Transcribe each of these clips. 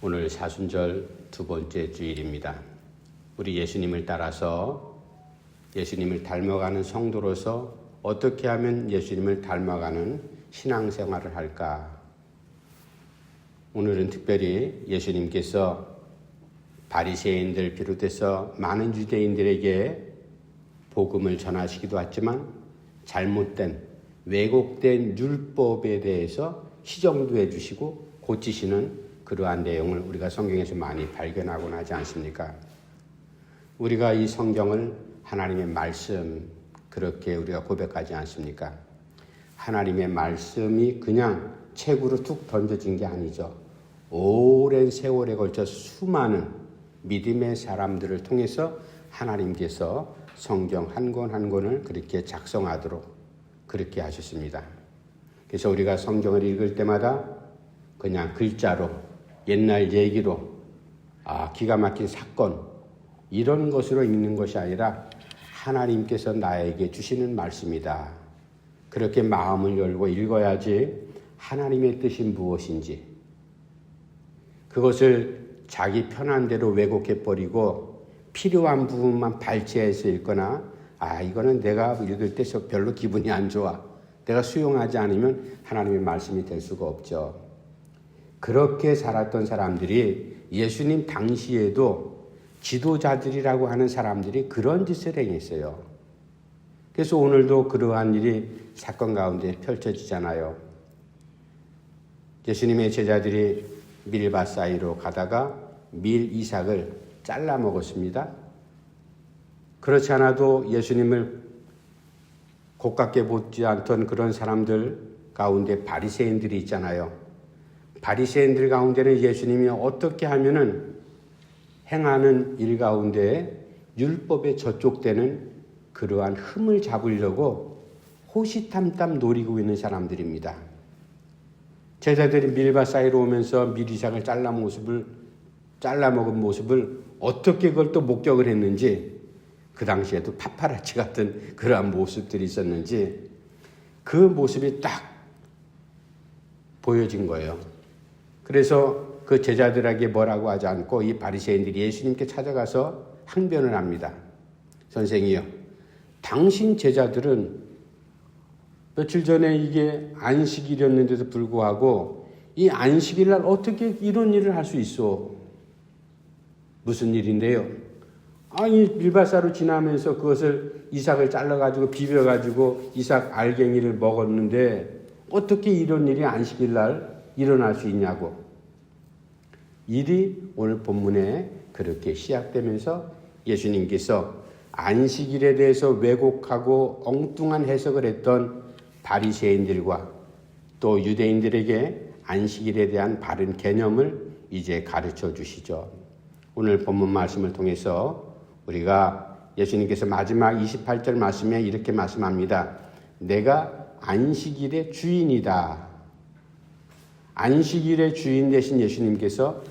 오늘 사순절 두 번째 주일입니다. 우리 예수님을 따라서 예수님을 닮아가는 성도로서 어떻게 하면 예수님을 닮아가는 신앙생활을 할까? 오늘은 특별히 예수님께서 바리새인들 비롯해서 많은 유대인들에게 복음을 전하시기도 했지만 잘못된 왜곡된 율법에 대해서 시정도 해주시고 고치시는 그러한 내용을 우리가 성경에서 많이 발견하곤 하지 않습니까? 우리가 이 성경을 하나님의 말씀 그렇게 우리가 고백하지 않습니까? 하나님의 말씀이 그냥 책으로 툭 던져진 게 아니죠. 오랜 세월에 걸쳐 수많은 믿음의 사람들을 통해서 하나님께서 성경 한 권 한 권을 그렇게 작성하도록 그렇게 하셨습니다. 그래서 우리가 성경을 읽을 때마다 그냥 글자로 옛날 얘기로 기가 막힌 사건 이런 것으로 읽는 것이 아니라 하나님께서 나에게 주시는 말씀이다. 그렇게 마음을 열고 읽어야지 하나님의 뜻이 무엇인지 그것을 자기 편한 대로 왜곡해버리고 필요한 부분만 발췌해서 읽거나 이거는 내가 읽을 때 별로 기분이 안 좋아. 내가 수용하지 않으면 하나님의 말씀이 될 수가 없죠. 그렇게 살았던 사람들이 예수님 당시에도 지도자들이라고 하는 사람들이 그런 짓을 행했어요. 그래서 오늘도 그러한 일이 사건 가운데 펼쳐지잖아요. 예수님의 제자들이 밀밭 사이로 가다가 밀 이삭을 잘라 먹었습니다. 그렇지 않아도 예수님을 고깝게 보지 않던 그런 사람들 가운데 바리새인들이 있잖아요. 바리새인들 가운데는 예수님이 어떻게 하면은 행하는 일 가운데 율법에 저촉되는 그러한 흠을 잡으려고 호시탐탐 노리고 있는 사람들입니다. 제자들이 밀밭 사이로 오면서 밀이삭을 잘라 먹은 모습을 어떻게 그걸 또 목격을 했는지 그 당시에도 파파라치 같은 그러한 모습들이 있었는지 그 모습이 딱 보여진 거예요. 그래서 그 제자들에게 뭐라고 하지 않고 이 바리새인들이 예수님께 찾아가서 항변을 합니다. 선생이요, 당신 제자들은 며칠 전에 이게 안식일이었는데도 불구하고 이 안식일 날 어떻게 이런 일을 할 수 있어? 무슨 일인데요? 이 밀밭사로 지나면서 그것을 이삭을 잘라가지고 비벼가지고 이삭 알갱이를 먹었는데 어떻게 이런 일이 안식일 날 일어날 수 있냐고. 일이 오늘 본문에 그렇게 시작되면서 예수님께서 안식일에 대해서 왜곡하고 엉뚱한 해석을 했던 바리새인들과 또 유대인들에게 안식일에 대한 바른 개념을 이제 가르쳐 주시죠. 오늘 본문 말씀을 통해서 우리가 예수님께서 마지막 28절 말씀에 이렇게 말씀합니다. 내가 안식일의 주인이다. 안식일의 주인 되신 예수님께서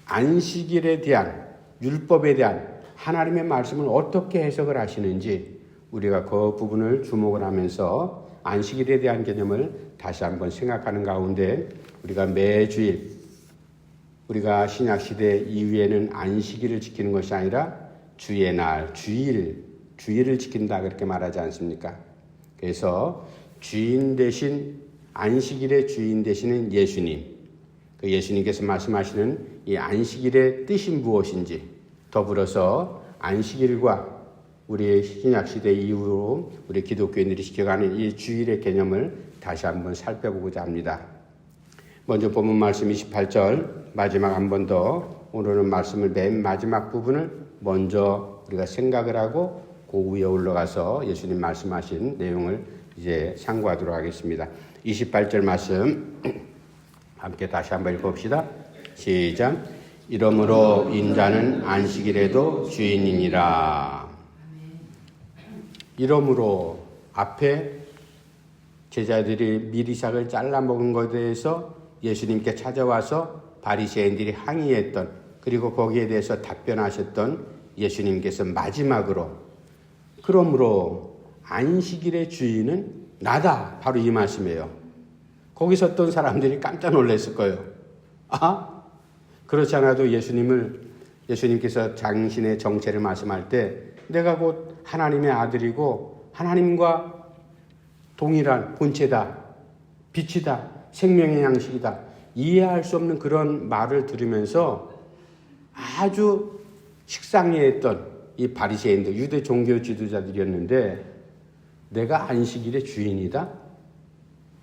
안식일에 대한 율법에 대한 하나님의 말씀을 어떻게 해석을 하시는지 우리가 그 부분을 주목을 하면서 안식일에 대한 개념을 다시 한번 생각하는 가운데 우리가 매주일 우리가 신약시대 이후에는 안식일을 지키는 것이 아니라 주의 날, 주일을 지킨다 그렇게 말하지 않습니까? 그래서 주인 대신 안식일의 주인 되시는 예수님, 그 예수님께서 말씀하시는 이 안식일의 뜻이 무엇인지 더불어서 안식일과 우리 신약시대 이후로 우리 기독교인들이 지켜가는 이 주일의 개념을 다시 한번 살펴보고자 합니다. 먼저 본문 말씀 28절 마지막 한 번 더 오늘은 말씀을 맨 마지막 부분을 먼저 우리가 생각을 하고 그 위에 올라가서 예수님 말씀하신 내용을 이제 상고하도록 하겠습니다. 28절 말씀 함께 다시 한번 읽어봅시다. 시작. 이러므로 인자는 안식일에도 주인이니라. 이러므로 앞에 제자들이 밀이삭을 잘라 먹은 것에 대해서 예수님께 찾아와서 바리새인들이 항의했던 그리고 거기에 대해서 답변하셨던 예수님께서 마지막으로 그러므로 안식일의 주인은 나다. 바로 이 말씀이에요. 거기 섰던 사람들이 깜짝 놀랐을 거예요. 그렇지 않아도 예수님께서 당신의 정체를 말씀할 때 내가 곧 하나님의 아들이고 하나님과 동일한 본체다, 빛이다, 생명의 양식이다, 이해할 수 없는 그런 말을 들으면서 아주 식상해했던 이 바리새인들, 유대 종교 지도자들이었는데 내가 안식일의 주인이다?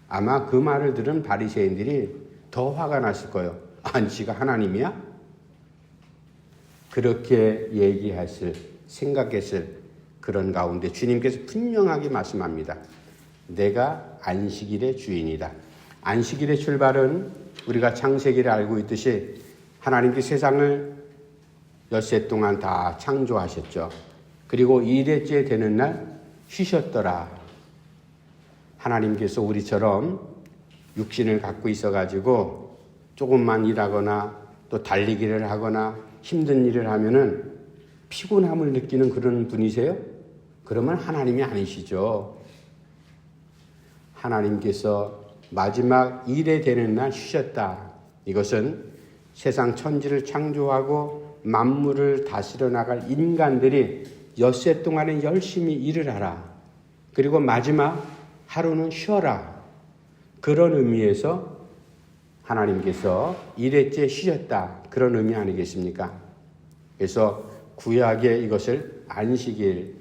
아마 그 말을 들은 바리새인들이 더 화가 났을 거예요. 안식가 하나님이야? 그렇게 얘기했을, 생각했을 그런 가운데 주님께서 분명하게 말씀합니다. 내가 안식일의 주인이다. 안식일의 출발은 우리가 창세기를 알고 있듯이 하나님께 세상을 엿새 동안 다 창조하셨죠. 그리고 2대째 되는 날 쉬셨더라. 하나님께서 우리처럼 육신을 갖고 있어가지고 조금만 일하거나 또 달리기를 하거나 힘든 일을 하면은 피곤함을 느끼는 그런 분이세요? 그러면 하나님이 아니시죠. 하나님께서 마지막 1회 되는 날 쉬셨다. 이것은 세상 천지를 창조하고 만물을 다스려 나갈 인간들이 엿새 동안은 열심히 일을 하라. 그리고 마지막 하루는 쉬어라. 그런 의미에서 하나님께서 1회째 쉬셨다. 그런 의미 아니겠습니까? 그래서 구약의 이것을 안식일,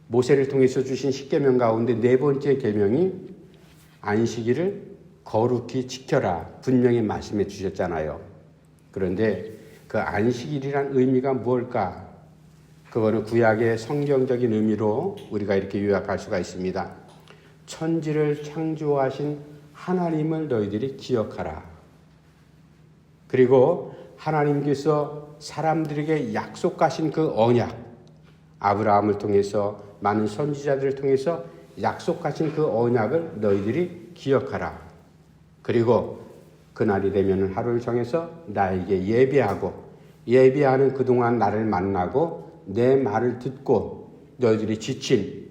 모세를 통해서 주신 십계명 가운데 4번째 계명이 안식일을 거룩히 지켜라. 분명히 말씀해 주셨잖아요. 그런데 그 안식일이란 의미가 무엇일까? 그거는 구약의 성경적인 의미로 우리가 이렇게 요약할 수가 있습니다. 천지를 창조하신 하나님을 너희들이 기억하라. 그리고 하나님께서 사람들에게 약속하신 그 언약, 아브라함을 통해서 많은 선지자들을 통해서 약속하신 그 언약을 너희들이 기억하라. 그리고 그날이 되면 하루를 정해서 나에게 예배하는 그동안 나를 만나고 내 말을 듣고 너희들이 지친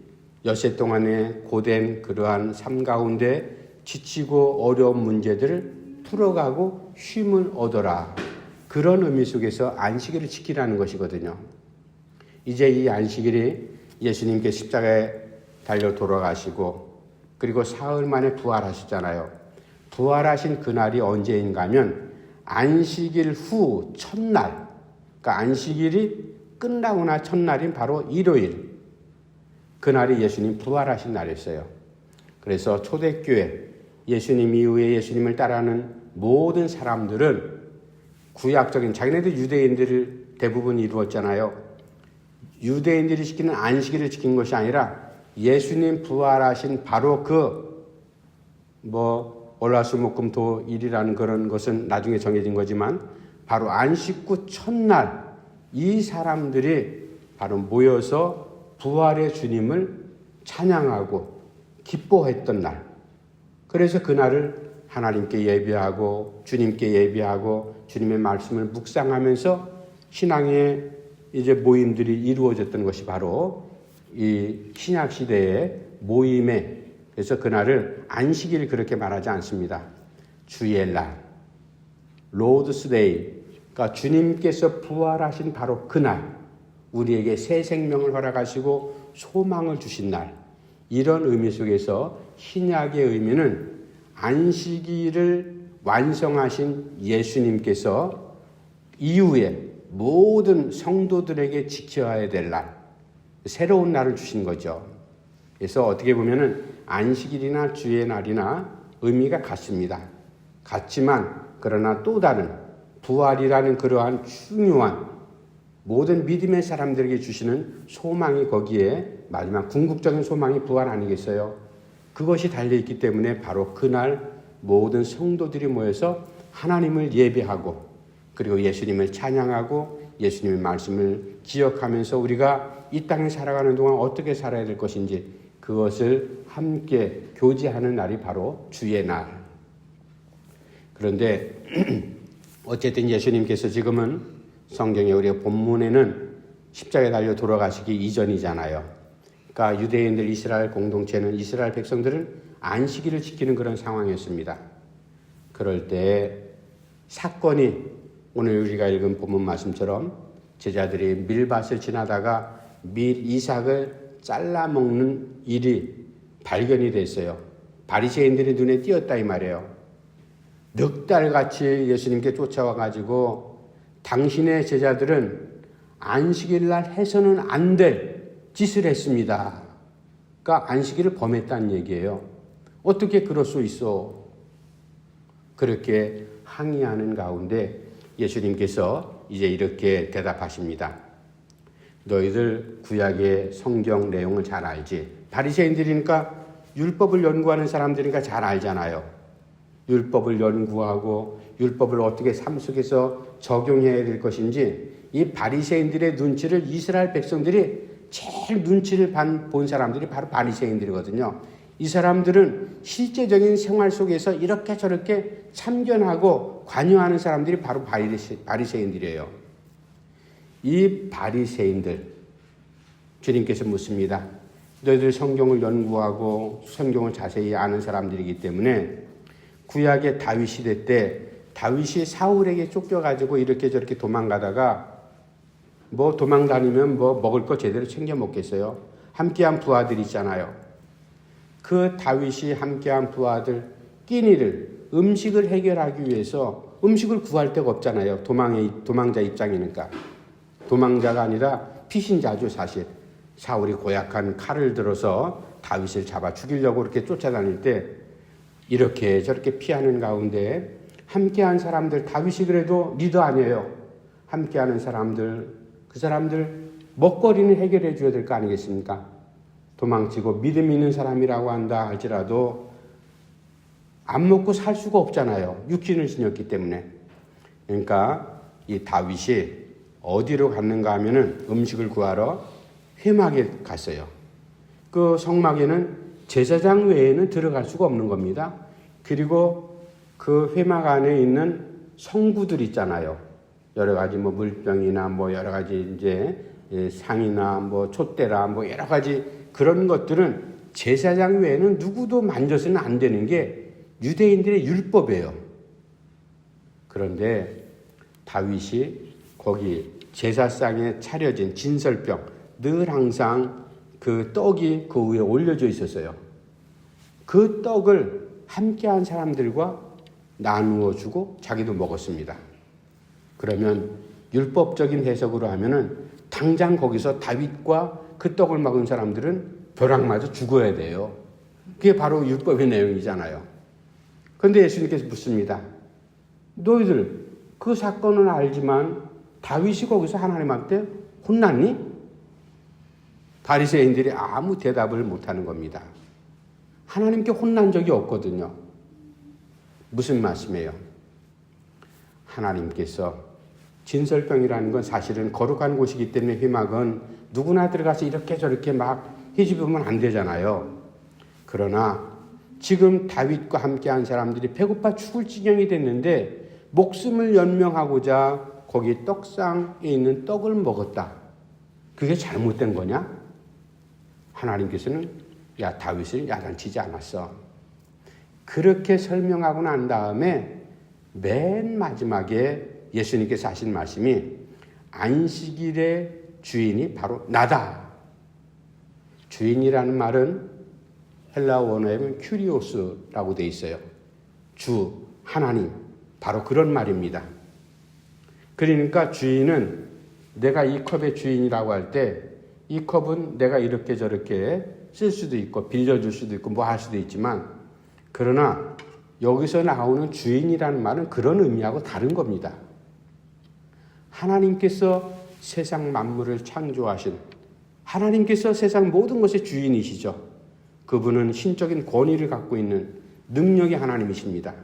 엿새 동안의 고된 그러한 삶 가운데 지치고 어려운 문제들을 풀어가고 쉼을 얻어라. 그런 의미 속에서 안식일을 지키라는 것이거든요. 이제 이 안식일이 예수님께 십자가에 달려 돌아가시고 그리고 사흘 만에 부활하셨잖아요. 부활하신 그날이 언제인가 하면 안식일 후 첫날, 그러니까 안식일이 끝나고 나 첫날인 바로 일요일, 그날이 예수님 부활하신 날이었어요. 그래서 초대교회, 예수님 이후에 예수님을 따라하는 모든 사람들은 구약적인 자기네들 유대인들을 대부분 이루었잖아요. 유대인들이 지키는 안식일을 지킨 것이 아니라 예수님 부활하신 바로 월화수목금토일이라는 그런 것은 나중에 정해진 거지만 바로 안식 후 첫날 이 사람들이 바로 모여서 부활의 주님을 찬양하고 기뻐했던 날. 그래서 그날을 하나님께 예배하고 주님께 예배하고 주님의 말씀을 묵상하면서 신앙의 이제 모임들이 이루어졌던 것이 바로 이 신약 시대의 모임에, 그래서 그날을 안식일 그렇게 말하지 않습니다. 주의 날, 로드스 데이, 그러니까 주님께서 부활하신 바로 그날, 우리에게 새 생명을 허락하시고 소망을 주신 날, 이런 의미 속에서 신약의 의미는 안식일을 완성하신 예수님께서 이후에 모든 성도들에게 지켜야 될 날, 새로운 날을 주신 거죠. 그래서 어떻게 보면은 안식일이나 주의 날이나 의미가 같습니다. 같지만 그러나 또 다른 부활이라는 그러한 중요한 모든 믿음의 사람들에게 주시는 소망이, 거기에 마지막 궁극적인 소망이 부활 아니겠어요? 그것이 달려있기 때문에 바로 그날 모든 성도들이 모여서 하나님을 예배하고 그리고 예수님을 찬양하고 예수님의 말씀을 기억하면서 우리가 이 땅에 살아가는 동안 어떻게 살아야 될 것인지 그것을 함께 교제하는 날이 바로 주의 날. 그런데 어쨌든 예수님께서 지금은 성경에 우리가 본문에는 십자가에 달려 돌아가시기 이전이잖아요. 그러니까 유대인들 이스라엘 공동체는 이스라엘 백성들은 안식일을 지키는 그런 상황이었습니다. 그럴 때 사건이 오늘 우리가 읽은 본문 말씀처럼 제자들이 밀밭을 지나다가 밀이삭을 잘라 먹는 일이 발견이 됐어요. 바리새인들의 눈에 띄었다 이 말이에요. 넉 달같이 예수님께 쫓아와가지고 당신의 제자들은 안식일날 해서는 안 될 짓을 했습니다. 그러니까 안식일을 범했다는 얘기예요. 어떻게 그럴 수 있어? 그렇게 항의하는 가운데 예수님께서 이제 이렇게 대답하십니다. 너희들 구약의 성경 내용을 잘 알지? 바리새인들이니까 율법을 연구하는 사람들이니까 잘 알잖아요. 율법을 연구하고 율법을 어떻게 삶 속에서 적용해야 될 것인지 이 바리새인들의 눈치를 이스라엘 백성들이 제일 눈치를 본 사람들이 바로 바리새인들이거든요. 이 사람들은 실제적인 생활 속에서 이렇게 저렇게 참견하고 관여하는 사람들이 바로 바리새인들이에요. 이 바리새인들, 주님께서 묻습니다. 너희들 성경을 연구하고 성경을 자세히 아는 사람들이기 때문에 구약의 다윗 시대 때 다윗이 사울에게 쫓겨가지고 이렇게 저렇게 도망가다가 뭐 도망 다니면 뭐 먹을 거 제대로 챙겨 먹겠어요? 함께한 부하들 있잖아요. 그 다윗이 함께한 부하들 끼니를 음식을 해결하기 위해서 음식을 구할 데가 없잖아요. 도망자 입장이니까. 도망자가 아니라 피신자죠 사실. 사울이 고약한 칼을 들어서 다윗을 잡아 죽이려고 이렇게 쫓아다닐 때 이렇게 저렇게 피하는 가운데 함께한 사람들, 다윗이 그래도 리더 아니에요. 함께하는 사람들, 그 사람들 먹거리는 해결해 줘야 될 거 아니겠습니까? 도망치고 믿음 있는 사람이라고 한다 할지라도 안 먹고 살 수가 없잖아요. 육신을 지녔기 때문에. 그러니까 이 다윗이 어디로 갔는가 하면은 음식을 구하러 회막에 갔어요. 그 성막에는 제사장 외에는 들어갈 수가 없는 겁니다. 그리고 그 회막 안에 있는 성구들 있잖아요. 여러 가지 뭐 물병이나 뭐 여러 가지 이제 상이나 뭐 촛대라 뭐 여러 가지 그런 것들은 제사장 외에는 누구도 만져서는 안 되는 게 유대인들의 율법이에요. 그런데 다윗이 거기 제사상에 차려진 진설병 늘 항상 그 떡이 그 위에 올려져 있었어요. 그 떡을 함께한 사람들과 나누어 주고 자기도 먹었습니다. 그러면 율법적인 해석으로 하면은 당장 거기서 다윗과 그 떡을 먹은 사람들은 벼락 맞아 죽어야 돼요. 그게 바로 율법의 내용이잖아요. 그런데 예수님께서 묻습니다. 너희들 그 사건은 알지만 다윗이 거기서 하나님한테 혼났니? 바리새인들이 아무 대답을 못하는 겁니다. 하나님께 혼난 적이 없거든요. 무슨 말씀이에요? 하나님께서 진설병이라는 건 사실은 거룩한 곳이기 때문에 회막은 누구나 들어가서 이렇게 저렇게 막 해집으면 안 되잖아요. 그러나 지금 다윗과 함께한 사람들이 배고파 죽을 지경이 됐는데 목숨을 연명하고자 거기 떡상에 있는 떡을 먹었다. 그게 잘못된 거냐? 하나님께서는 야 다윗을 야단치지 않았어. 그렇게 설명하고 난 다음에 맨 마지막에 예수님께서 하신 말씀이 안식일의 주인이 바로 나다. 주인이라는 말은 헬라어 원어에 보면 큐리오스라고 되어 있어요. 주, 하나님, 바로 그런 말입니다. 그러니까 주인은 내가 이 컵의 주인이라고 할 때 이 컵은 내가 이렇게 저렇게 쓸 수도 있고 빌려줄 수도 있고 뭐 할 수도 있지만 그러나 여기서 나오는 주인이라는 말은 그런 의미하고 다른 겁니다. 하나님께서 세상 만물을 창조하신 하나님께서 세상 모든 것의 주인이시죠. 그분은 신적인 권위를 갖고 있는 능력의 하나님이십니다.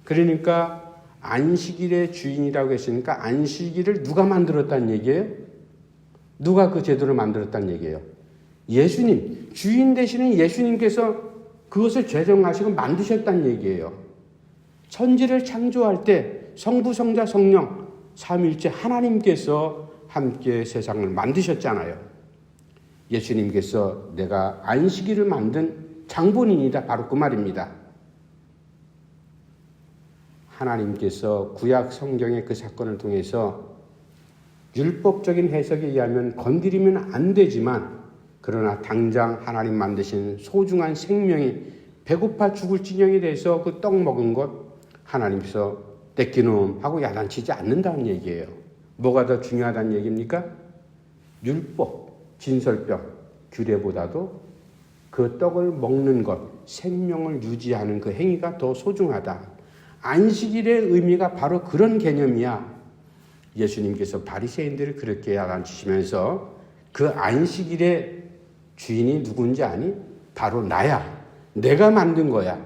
그러니까 안식일의 주인이라고 했으니까 안식일을 누가 만들었다는 얘기예요? 누가 그 제도를 만들었다는 얘기예요? 예수님, 주인 되시는 예수님께서 그것을 제정하시고 만드셨다는 얘기예요. 천지를 창조할 때 성부, 성자, 성령 삼위일체 하나님께서 함께 세상을 만드셨잖아요. 예수님께서 내가 안식일을 만든 장본인이다. 바로 그 말입니다. 하나님께서 구약 성경의 그 사건을 통해서 율법적인 해석에 의하면 건드리면 안 되지만 그러나 당장 하나님 만드신 소중한 생명이 배고파 죽을 지경이 돼서 그 떡 먹은 것 하나님께서 떼끼놈 하고 야단치지 않는다는 얘기예요. 뭐가 더 중요하다는 얘기입니까? 율법, 진설병, 규례보다도 그 떡을 먹는 것, 생명을 유지하는 그 행위가 더 소중하다. 안식일의 의미가 바로 그런 개념이야. 예수님께서 바리새인들을 그렇게 야단치시면서 그 안식일의 주인이 누군지 아니? 바로 나야. 내가 만든 거야.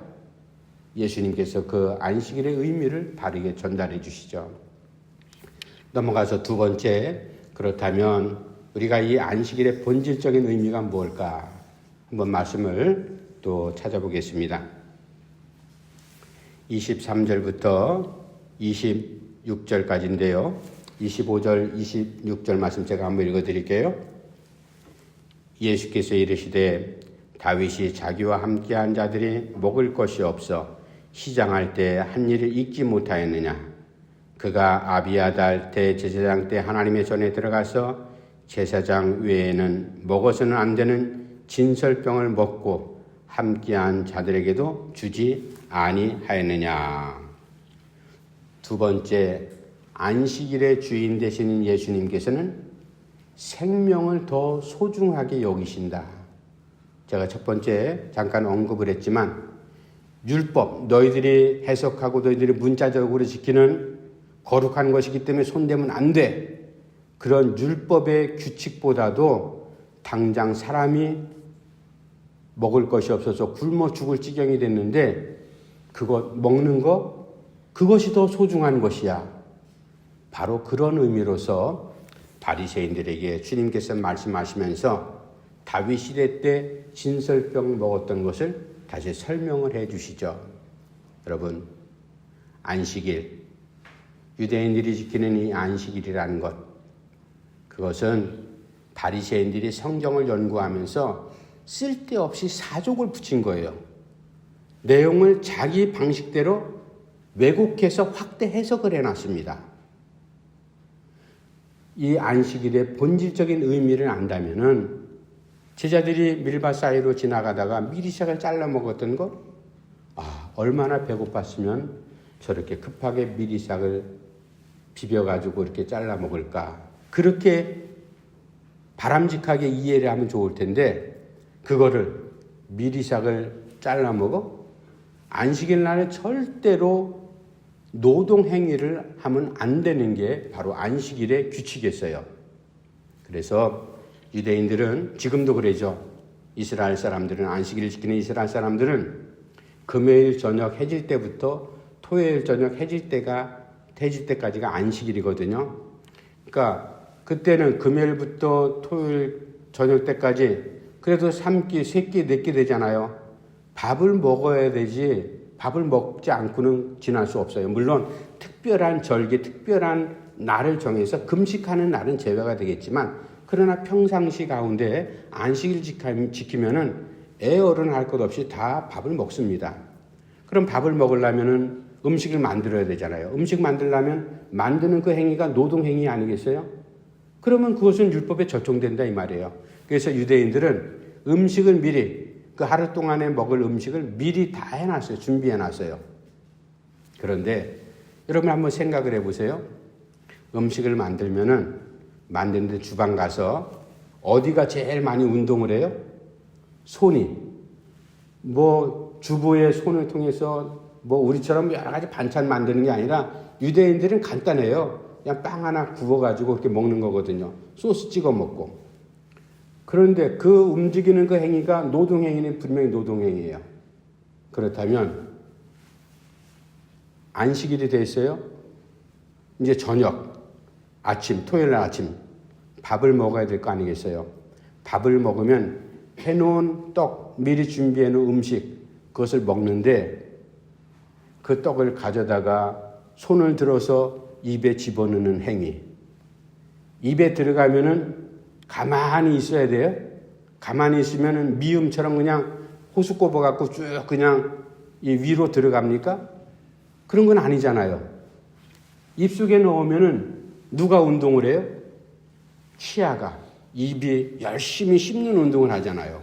예수님께서 그 안식일의 의미를 바르게 전달해 주시죠. 넘어가서 두 번째, 그렇다면 우리가 이 안식일의 본질적인 의미가 뭘까? 한번 말씀을 또 찾아보겠습니다. 23절부터 26절까지인데요. 25절, 26절 말씀 제가 한번 읽어드릴게요. 예수께서 이르시되 다윗이 자기와 함께한 자들이 먹을 것이 없어 시장할 때 한 일을 잊지 못하였느냐. 그가 아비아달 대제사장 때 하나님의 전에 들어가서 제사장 외에는 먹어서는 안 되는 진설병을 먹고 함께한 자들에게도 주지 아니하였느냐. 두 번째, 안식일의 주인 되시는 예수님께서는 생명을 더 소중하게 여기신다. 제가 첫 번째 잠깐 언급을 했지만 율법, 너희들이 해석하고 너희들이 문자적으로 지키는 거룩한 것이기 때문에 손대면 안 돼. 그런 율법의 규칙보다도 당장 사람이 먹을 것이 없어서 굶어 죽을 지경이 됐는데 그것 먹는 거, 그것이 더 소중한 것이야. 바로 그런 의미로서 바리새인들에게 주님께서 말씀하시면서 다윗 시대 때 진설병 먹었던 것을 다시 설명을 해 주시죠. 여러분, 안식일, 유대인들이 지키는 이 안식일이라는 것, 그것은 바리새인들이 성경을 연구하면서 쓸데없이 사족을 붙인 거예요. 내용을 자기 방식대로 왜곡해서 확대 해석을 해놨습니다. 이 안식일의 본질적인 의미를 안다면은 제자들이 밀밭 사이로 지나가다가 미리샥을 잘라 먹었던 것, 얼마나 배고팠으면 저렇게 급하게 미리샥을 비벼가지고 이렇게 잘라 먹을까. 그렇게 바람직하게 이해를 하면 좋을 텐데 그거를 미리샥을 잘라 먹어? 안식일 날에 절대로 노동행위를 하면 안 되는 게 바로 안식일의 규칙이었어요. 그래서 유대인들은 지금도 그러죠. 이스라엘 사람들은, 안식일을 지키는 이스라엘 사람들은 금요일 저녁 해질 때부터 토요일 저녁 해질 때까지가 안식일이거든요. 그러니까 그때는 금요일부터 토요일 저녁 때까지 그래도 3끼, 3끼, 4끼 되잖아요. 밥을 먹어야 되지 밥을 먹지 않고는 지날 수 없어요. 물론 특별한 절기, 특별한 날을 정해서 금식하는 날은 제외가 되겠지만 그러나 평상시 가운데 안식일 지키면은 애 어른 할 것 없이 다 밥을 먹습니다. 그럼 밥을 먹으려면은 음식을 만들어야 되잖아요. 음식 만들려면 만드는 그 행위가 노동행위 아니겠어요? 그러면 그것은 율법에 적용된다 이 말이에요. 그래서 유대인들은 음식을 미리 그 하루 동안에 먹을 음식을 미리 다 해놨어요. 준비해놨어요. 그런데 여러분 한번 생각을 해보세요. 음식을 만드는데 주방 가서 어디가 제일 많이 운동을 해요? 손이. 주부의 손을 통해서 우리처럼 여러 가지 반찬 만드는 게 아니라 유대인들은 간단해요. 그냥 빵 하나 구워가지고 그렇게 먹는 거거든요. 소스 찍어 먹고. 그런데 그 움직이는 그 행위가 노동행위는 분명히 노동행위예요. 그렇다면 안식일이 돼 있어요. 이제 저녁, 아침, 토요일 날 아침 밥을 먹어야 될 거 아니겠어요. 밥을 먹으면 해놓은 떡, 미리 준비해놓은 음식 그것을 먹는데 그 떡을 가져다가 손을 들어서 입에 집어넣는 행위. 입에 들어가면은 가만히 있어야 돼요. 가만히 있으면은 미음처럼 그냥 호수 꼽아갖고 쭉 그냥 이 위로 들어갑니까? 그런 건 아니잖아요. 입속에 넣으면은 누가 운동을 해요? 치아가. 입이 열심히 씹는 운동을 하잖아요.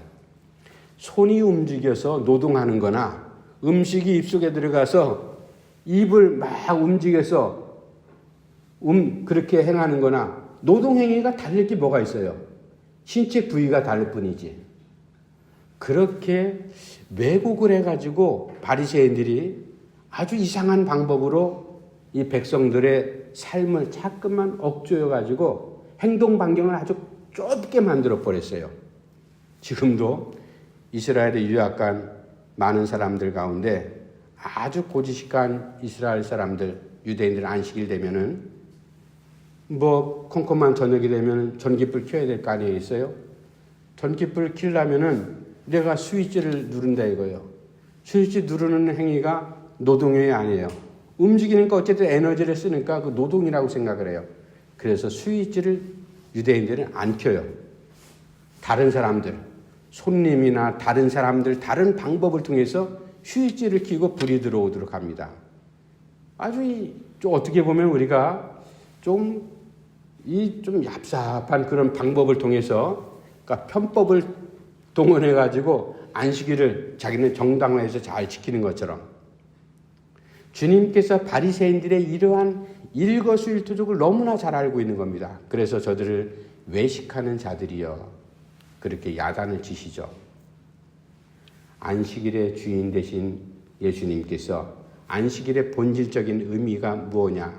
손이 움직여서 노동하는 거나 음식이 입속에 들어가서 입을 막 움직여서 그렇게 행하는 거나 노동행위가 다를 게 뭐가 있어요? 신체 부위가 다를 뿐이지. 그렇게 왜곡을 해가지고 바리새인들이 아주 이상한 방법으로 이 백성들의 삶을 자꾸만 억조여가지고 행동 반경을 아주 좁게 만들어 버렸어요. 지금도 이스라엘에 유학간 많은 사람들 가운데 아주 고지식한 이스라엘 사람들, 유대인들 안식일 되면은 뭐 컴컴한 저녁이 되면은 전기불 켜야 될 거 아니에요, 있어요? 전기불 켜려면은 내가 스위치를 누른다 이거예요. 스위치 누르는 행위가 노동행위 아니에요. 움직이니까 어쨌든 에너지를 쓰니까 그 노동이라고 생각을 해요. 그래서 스위치를 유대인들은 안 켜요. 다른 사람들, 손님이나 다른 사람들, 다른 방법을 통해서 스위치를 켜고 불이 들어오도록 합니다. 아주 좀 어떻게 보면 우리가 좀 얍삽한 그런 방법을 통해서, 그러니까 편법을 동원해가지고 안식일을 자기는 정당화해서 잘 지키는 것처럼 주님께서 바리새인들의 이러한 일거수일투족을 너무나 잘 알고 있는 겁니다. 그래서 저들을 외식하는 자들이여 그렇게 야단을 치시죠. 안식일의 주인 되신 예수님께서 안식일의 본질적인 의미가 무엇냐?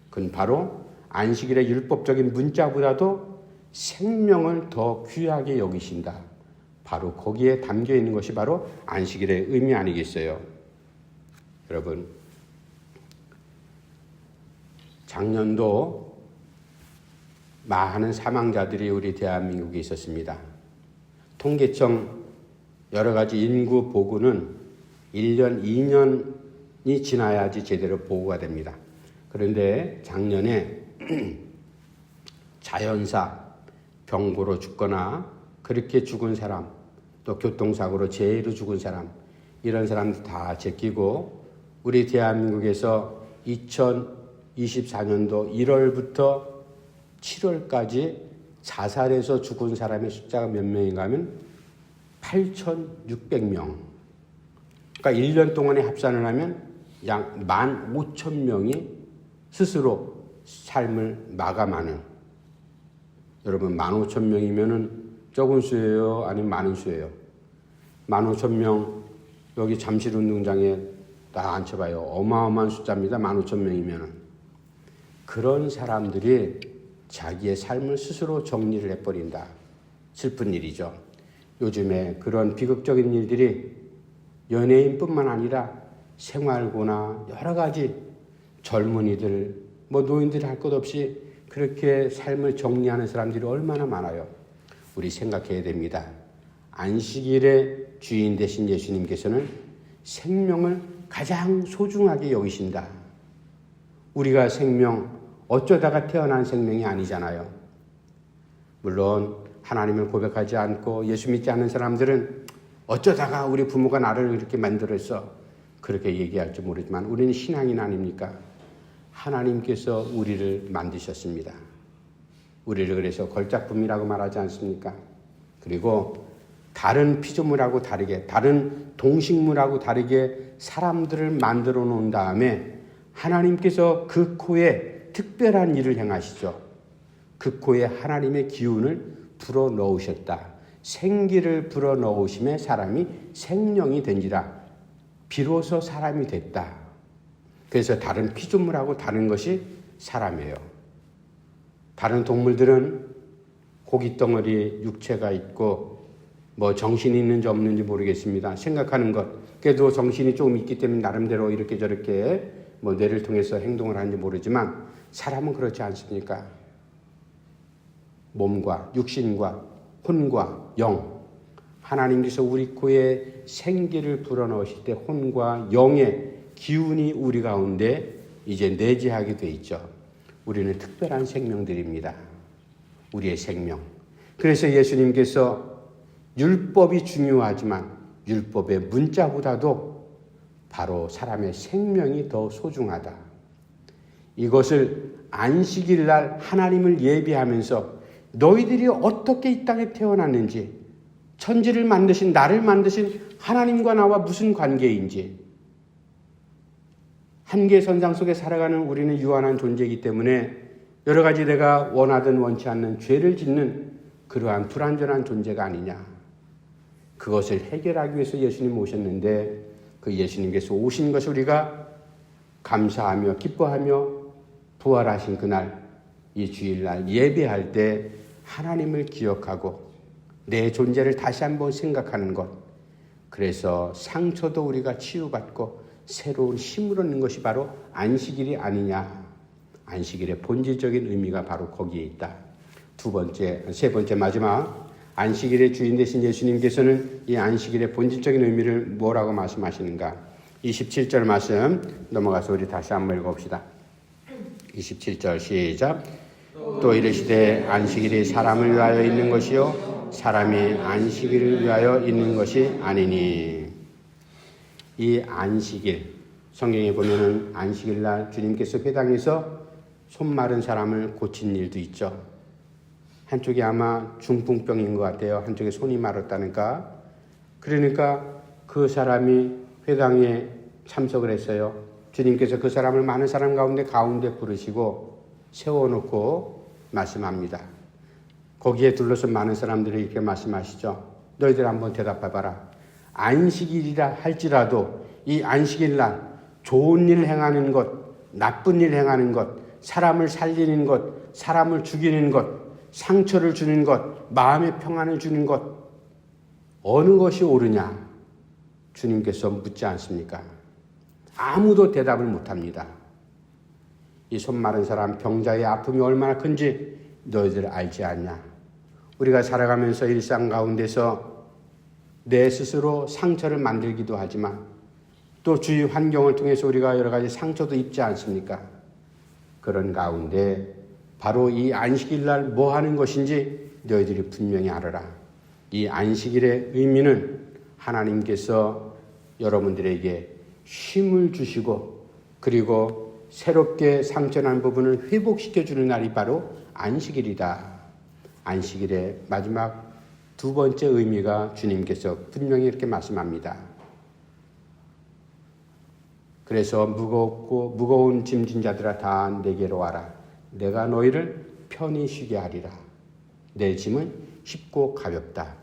그건 바로 안식일의 율법적인 문자보다도 생명을 더 귀하게 여기신다. 바로 거기에 담겨 있는 것이 바로 안식일의 의미 아니겠어요? 여러분, 작년도 많은 사망자들이 우리 대한민국에 있었습니다. 통계청 여러 가지 인구 보고는 1년, 2년이 지나야지 제대로 보고가 됩니다. 그런데 작년에 자연사, 병고로 죽거나 그렇게 죽은 사람, 또 교통사고로 재해로 죽은 사람, 이런 사람들 다 제끼고 우리 대한민국에서 2024년도 1월부터 7월까지 자살해서 죽은 사람의 숫자가 몇 명인가 하면 8,600명. 그러니까 1년 동안에 합산을 하면 약 15,000명이 스스로 삶을 마감하는. 여러분, 15,000명이면은 적은 수예요? 아니면 많은 수예요? 15,000명 여기 잠실운동장에 딱 앉혀봐요. 어마어마한 숫자입니다. 15,000명이면은. 그런 사람들이 자기의 삶을 스스로 정리를 해버린다. 슬픈 일이죠. 요즘에 그런 비극적인 일들이 연예인뿐만 아니라 생활고나 여러 가지 젊은이들, 뭐 노인들 할 것 없이 그렇게 삶을 정리하는 사람들이 얼마나 많아요. 우리 생각해야 됩니다. 안식일의 주인 되신 예수님께서는 생명을 가장 소중하게 여기신다. 우리가 생명, 어쩌다가 태어난 생명이 아니잖아요. 물론 하나님을 고백하지 않고 예수 믿지 않는 사람들은 어쩌다가 우리 부모가 나를 이렇게 만들었어, 그렇게 얘기할지 모르지만 우리는 신앙인 아닙니까? 하나님께서 우리를 만드셨습니다. 우리를 그래서 걸작품이라고 말하지 않습니까? 그리고 다른 피조물하고 다르게, 다른 동식물하고 다르게 사람들을 만들어 놓은 다음에 하나님께서 그 코에 특별한 일을 행하시죠. 그 코에 하나님의 기운을 불어 넣으셨다. 생기를 불어 넣으심에 사람이 생명이 된지라 비로소 사람이 됐다. 그래서 다른 피조물하고 다른 것이 사람이에요. 다른 동물들은 고깃덩어리 육체가 있고 뭐 정신이 있는지 없는지 모르겠습니다. 생각하는 것, 그래도 정신이 조금 있기 때문에 나름대로 이렇게 저렇게 뭐 뇌를 통해서 행동을 하는지 모르지만 사람은 그렇지 않습니까? 몸과 육신과 혼과 영, 하나님께서 우리 코에 생기를 불어넣으실 때 혼과 영의 기운이 우리 가운데 이제 내재하게 돼 있죠. 우리는 특별한 생명들입니다. 우리의 생명. 그래서 예수님께서 율법이 중요하지만 율법의 문자보다도 바로 사람의 생명이 더 소중하다. 이것을 안식일 날 하나님을 예비하면서 너희들이 어떻게 이 땅에 태어났는지, 천지를 만드신 나를 만드신 하나님과 나와 무슨 관계인지, 한계 선상 속에 살아가는 우리는 유한한 존재이기 때문에 여러 가지 내가 원하든 원치 않는 죄를 짓는 그러한 불완전한 존재가 아니냐. 그것을 해결하기 위해서 예수님 오셨는데 그 예수님께서 오신 것을 우리가 감사하며 기뻐하며 부활하신 그날 이 주일날 예배할 때 하나님을 기억하고 내 존재를 다시 한번 생각하는 것, 그래서 상처도 우리가 치유받고 새로운 힘을 얻는 것이 바로 안식일이 아니냐. 안식일의 본질적인 의미가 바로 거기에 있다. 세 번째 마지막, 안식일의 주인 되신 예수님께서는 이 안식일의 본질적인 의미를 뭐라고 말씀하시는가? 27절 말씀 넘어가서 우리 다시 한번 읽어봅시다. 27절 시작. 또 이르시되 안식일이 사람을 위하여 있는 것이요 사람이 안식일을 위하여 있는 것이 아니니. 이 안식일, 성경에 보면은 안식일 날 주님께서 회당에서 손 마른 사람을 고친 일도 있죠. 한쪽이 아마 중풍병인 것 같아요. 한쪽에 손이 마르다니까. 그러니까 그 사람이 회당에 참석을 했어요. 주님께서 그 사람을 많은 사람 가운데 부르시고 세워놓고 말씀합니다. 거기에 둘러서 많은 사람들이 이렇게 말씀하시죠. 너희들 한번 대답해봐라. 안식일이라 할지라도 이 안식일 날 좋은 일 행하는 것, 나쁜 일 행하는 것, 사람을 살리는 것, 사람을 죽이는 것, 상처를 주는 것, 마음의 평안을 주는 것, 어느 것이 옳으냐? 주님께서 묻지 않습니까? 아무도 대답을 못합니다. 이 손 마른 사람 병자의 아픔이 얼마나 큰지 너희들 알지 않냐? 우리가 살아가면서 일상 가운데서 내 스스로 상처를 만들기도 하지만 또 주위 환경을 통해서 우리가 여러 가지 상처도 입지 않습니까? 그런 가운데 바로 이 안식일 날 뭐 하는 것인지 너희들이 분명히 알아라. 이 안식일의 의미는 하나님께서 여러분들에게 쉼을 주시고 그리고 새롭게 상처난 부분을 회복시켜주는 날이 바로 안식일이다. 안식일의 마지막 두 번째 의미가 주님께서 분명히 이렇게 말씀합니다. 그래서 무거운 짐진 자들아 다 내게로 와라. 내가 너희를 편히 쉬게 하리라. 내 짐은 쉽고 가볍다.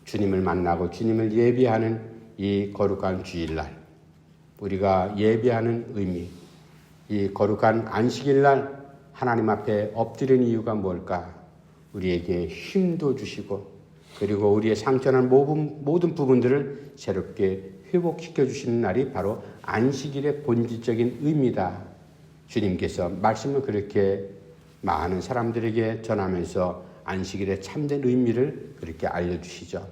주님을 만나고 주님을 예비하는 이 거룩한 주일날, 우리가 예비하는 의미, 이 거룩한 안식일날 하나님 앞에 엎드리는 이유가 뭘까? 우리에게 힘도 주시고 그리고 우리의 상처난 모든 부분들을 새롭게 회복시켜 주시는 날이 바로 안식일의 본질적인 의미다. 주님께서 말씀을 그렇게 많은 사람들에게 전하면서 안식일의 참된 의미를 그렇게 알려주시죠.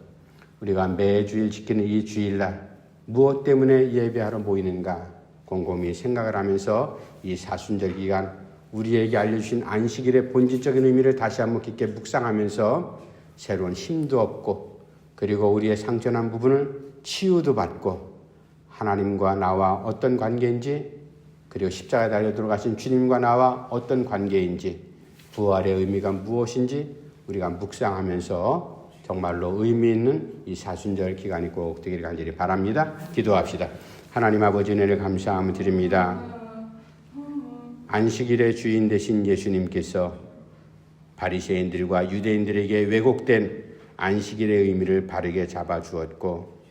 우리가 매주일 지키는 이 주일날 무엇 때문에 예배하러 모이는가 곰곰이 생각을 하면서 이 사순절 기간 우리에게 알려주신 안식일의 본질적인 의미를 다시 한번 깊게 묵상하면서 새로운 힘도 얻고 그리고 우리의 상처난 부분을 치유도 받고 하나님과 나와 어떤 관계인지 그리고 십자가에 달려 들어가신 주님과 나와 어떤 관계인지 부활의 의미가 무엇인지 우리가 묵상하면서 정말로 의미 있는 이 사순절 기간이 꼭 되기를 간절히 바랍니다. 기도합시다. 하나님 아버지 은혜를 감사함을 드립니다. 안식일의 주인 되신 예수님께서 바리새인들과 유대인들에게 왜곡된 안식일의 의미를 바르게 잡아주었고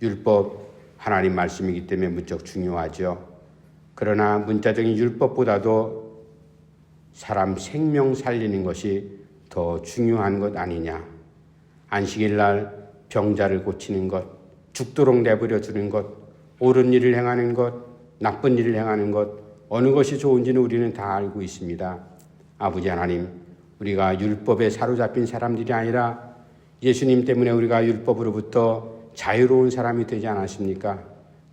율법 하나님 말씀이기 때문에 무척 중요하죠. 그러나 문자적인 율법보다도 사람 생명 살리는 것이 더 중요한 것 아니냐. 안식일 날 병자를 고치는 것, 죽도록 내버려 두는 것, 옳은 일을 행하는 것, 나쁜 일을 행하는 것, 어느 것이 좋은지는 우리는 다 알고 있습니다. 아버지 하나님, 우리가 율법에 사로잡힌 사람들이 아니라 예수님 때문에 우리가 율법으로부터 자유로운 사람이 되지 않았습니까?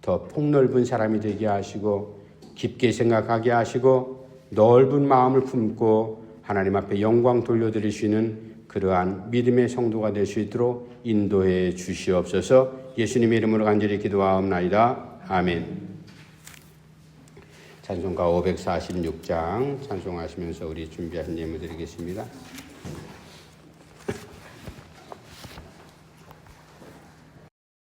더 폭넓은 사람이 되게 하시고 깊게 생각하게 하시고 넓은 마음을 품고 하나님 앞에 영광 돌려드릴 수 있는 그러한 믿음의 성도가 될 수 있도록 인도해 주시옵소서. 예수님의 이름으로 간절히 기도하옵나이다. 아멘. 찬송가 546장 찬송하시면서 우리 준비하신 예물 드리겠습니다.